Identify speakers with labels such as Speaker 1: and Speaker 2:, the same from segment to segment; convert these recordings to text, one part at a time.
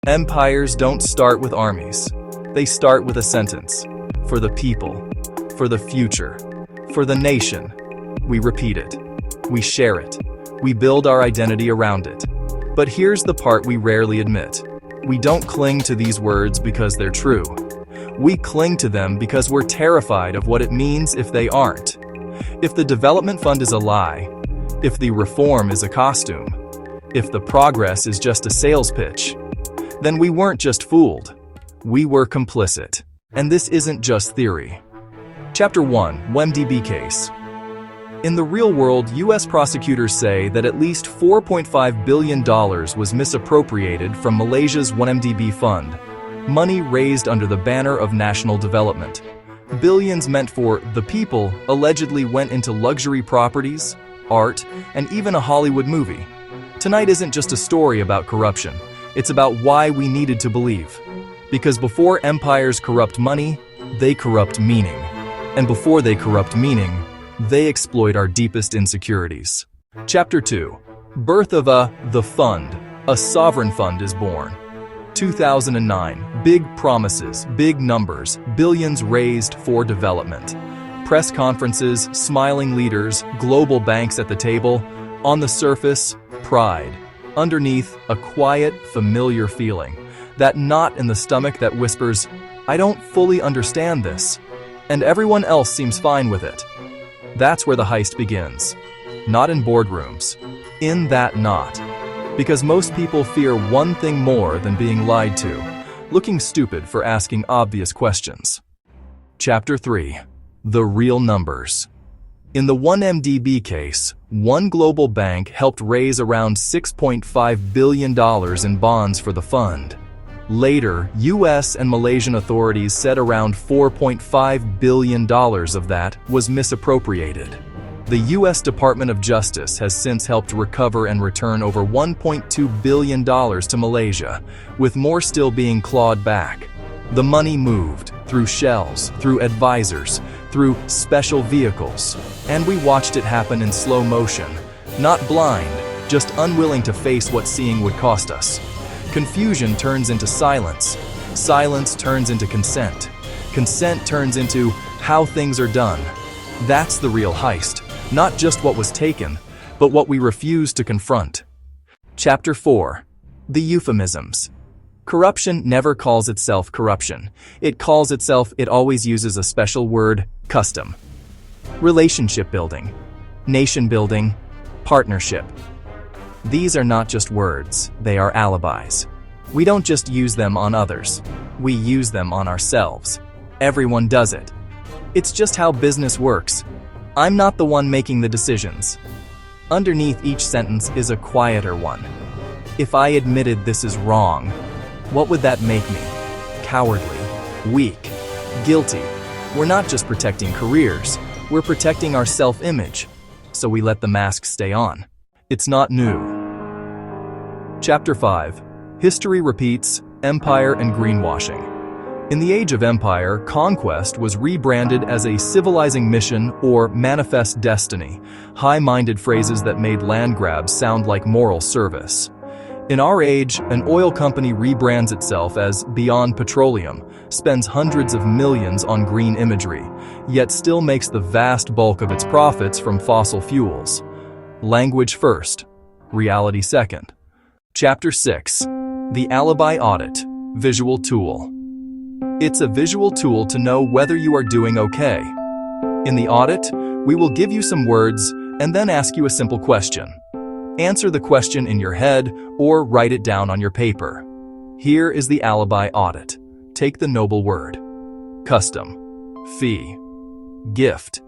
Speaker 1: Empires don't start with armies. They start with a sentence. For the people. For the future. For the nation. We repeat it. We share it. We build our identity around it. But here's the part we rarely admit. We don't cling to these words because they're true. We cling to them because we're terrified of what it means if they aren't. If the development fund is a lie, if the reform is a costume, if the progress is just a sales pitch, then we weren't just fooled. We were complicit. And this isn't just theory. Chapter 1, WMDB Case. In the real world, U.S. prosecutors say that at least $4.5 billion was misappropriated from Malaysia's 1MDB fund, money raised under the banner of national development. Billions meant for the people allegedly went into luxury properties, art, and even a Hollywood movie. Tonight isn't just a story about corruption. It's about why we needed to believe. Because before empires corrupt money, they corrupt meaning. And before they corrupt meaning, they exploit our deepest insecurities. Chapter 2. Birth of the fund. A sovereign fund is born. 2009. Big promises, big numbers, billions raised for development. Press conferences, smiling leaders, global banks at the table. On the surface, pride. Underneath, a quiet, familiar feeling. That knot in the stomach that whispers, I don't fully understand this. And everyone else seems fine with it. That's where the heist begins. Not in boardrooms. In that knot. Because most people fear one thing more than being lied to. Looking stupid for asking obvious questions. Chapter 3. The real numbers. In the 1MDB case, one global bank helped raise around $6.5 billion in bonds for the fund. Later, U.S. and Malaysian authorities said around $4.5 billion of that was misappropriated. The U.S. Department of Justice has since helped recover and return over $1.2 billion to Malaysia, with more still being clawed back. The money moved through shells, through advisors, through special vehicles, and we watched it happen in slow motion, not blind, just unwilling to face what seeing would cost us. Confusion turns into silence. Silence turns into consent. Consent turns into how things are done. That's the real heist, not just what was taken, but what we refuse to confront. Chapter 4. The euphemisms. Corruption never calls itself corruption. It always uses a special word, custom. Relationship building, nation building, partnership. These are not just words, they are alibis. We don't just use them on others, we use them on ourselves. Everyone does it. It's just how business works. I'm not the one making the decisions. Underneath each sentence is a quieter one. If I admitted this is wrong, what would that make me? Cowardly, weak, guilty. We're not just protecting careers, we're protecting our self-image. So we let the mask stay on. It's not new. Chapter 5. History repeats, empire and greenwashing. In the age of empire, conquest was rebranded as a civilizing mission or manifest destiny, high-minded phrases that made land grabs sound like moral service. In our age, an oil company rebrands itself as Beyond Petroleum, spends hundreds of millions on green imagery, yet still makes the vast bulk of its profits from fossil fuels. Language first, reality second. Chapter 6. The Alibi Audit. Visual Tool. It's a visual tool to know whether you are doing okay. In the audit, we will give you some words and then ask you a simple question. Answer the question in your head or write it down on your paper. Here is the alibi audit. Take the noble word. Custom. Fee. Gift.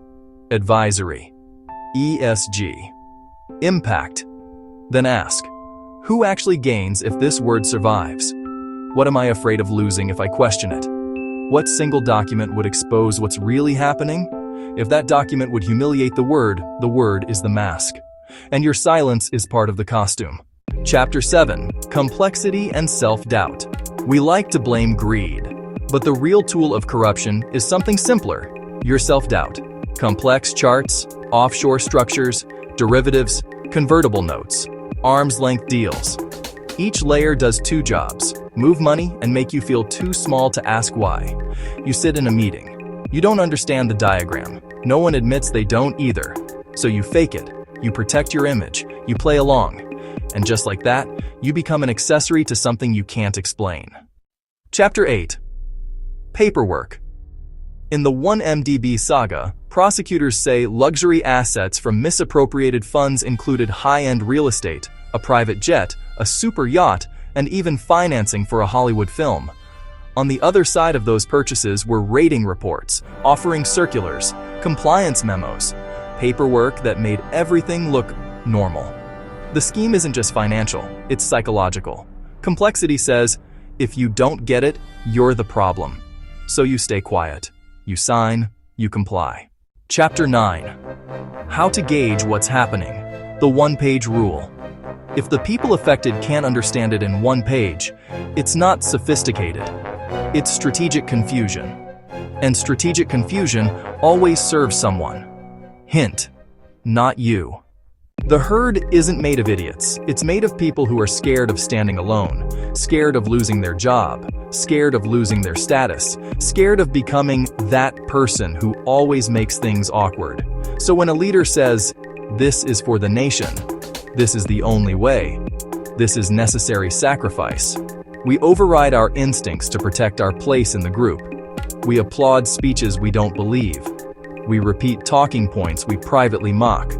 Speaker 1: Advisory. ESG. Impact. Then ask, who actually gains if this word survives? What am I afraid of losing if I question it? What single document would expose what's really happening? If that document would humiliate the word is the mask. And your silence is part of the costume. Chapter 7. Complexity and self-doubt. We like to blame greed, but the real tool of corruption is something simpler, your self-doubt. Complex charts, offshore structures, derivatives, convertible notes, arm's-length deals. Each layer does two jobs: move money and make you feel too small to ask why. You sit in a meeting. You don't understand the diagram. No one admits they don't either. So you fake it. You protect your image. You play along. And just like that, you become an accessory to something you can't explain. Chapter 8. Paperwork. In the 1MDB saga, prosecutors say luxury assets from misappropriated funds included high-end real estate, a private jet, a super yacht, and even financing for a Hollywood film. On the other side of those purchases were rating reports, offering circulars, compliance memos, paperwork that made everything look normal. The scheme isn't just financial, it's psychological. Complexity says, if you don't get it, you're the problem. So you stay quiet. You sign, you comply. Chapter 9. How to gauge what's happening. The one-page rule. If the people affected can't understand it in one page, it's not sophisticated. It's strategic confusion. And strategic confusion always serves someone. Hint: not you. The herd isn't made of idiots. It's made of people who are scared of standing alone, scared of losing their job, scared of losing their status, scared of becoming that person who always makes things awkward. So when a leader says, "This is for the nation," "This is the only way," "This is necessary sacrifice," we override our instincts to protect our place in the group. We applaud speeches we don't believe. We repeat talking points we privately mock.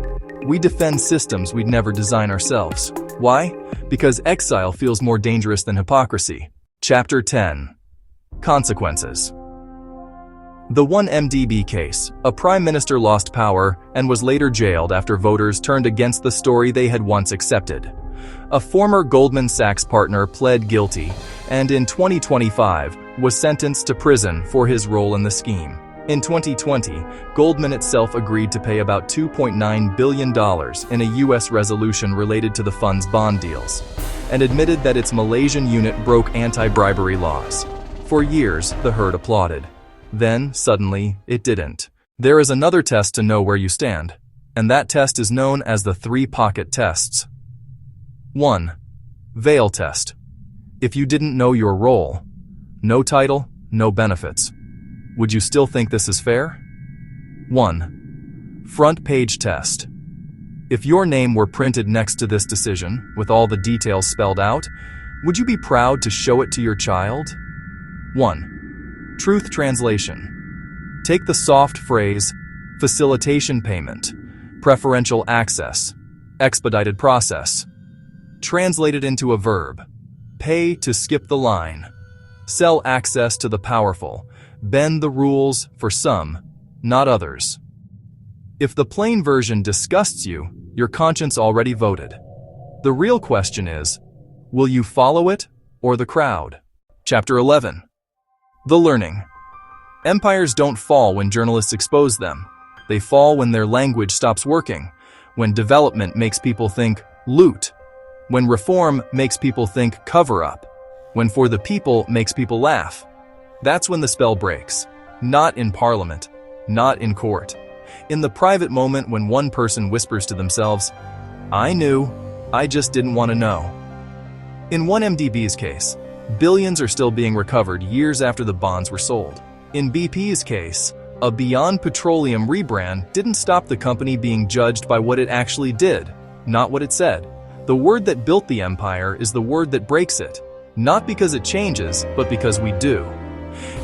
Speaker 1: We defend systems we'd never design ourselves. Why? Because exile feels more dangerous than hypocrisy. Chapter 10. Consequences. The 1MDB case. A prime minister lost power and was later jailed after voters turned against the story they had once accepted. A former Goldman Sachs partner pled guilty and in 2025 was sentenced to prison for his role in the scheme. In 2020, Goldman itself agreed to pay about $2.9 billion in a U.S. resolution related to the fund's bond deals, and admitted that its Malaysian unit broke anti-bribery laws. For years, the herd applauded. Then, suddenly, it didn't. There is another test to know where you stand, and that test is known as the three-pocket tests. 1. Veil test. If you didn't know your role, no title, no benefits, would you still think this is fair? 1. Front page test. If your name were printed next to this decision, with all the details spelled out, would you be proud to show it to your child? 1. Truth translation. Take the soft phrase, facilitation payment, preferential access, expedited process. Translate it into a verb. Pay to skip the line. Sell access to the powerful. Bend the rules for some, not others. If the plain version disgusts you, your conscience already voted. The real question is, will you follow it or the crowd? Chapter 11. The learning. Empires don't fall when journalists expose them. They fall when their language stops working, when development makes people think loot, when reform makes people think cover up, when for the people makes people laugh. That's when the spell breaks. Not in parliament, not in court. In the private moment when one person whispers to themselves, "I knew, I just didn't want to know." In 1MDB's case, billions are still being recovered years after the bonds were sold. In BP's case, a Beyond Petroleum rebrand didn't stop the company being judged by what it actually did, not what it said. The word that built the empire is the word that breaks it, not because it changes, but because we do.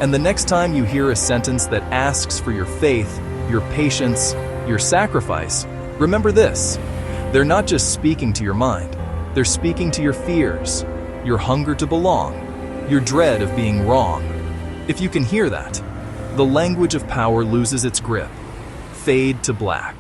Speaker 1: And the next time you hear a sentence that asks for your faith, your patience, your sacrifice, remember this: they're not just speaking to your mind, they're speaking to your fears, your hunger to belong, your dread of being wrong. If you can hear that, the language of power loses its grip. Fade to black.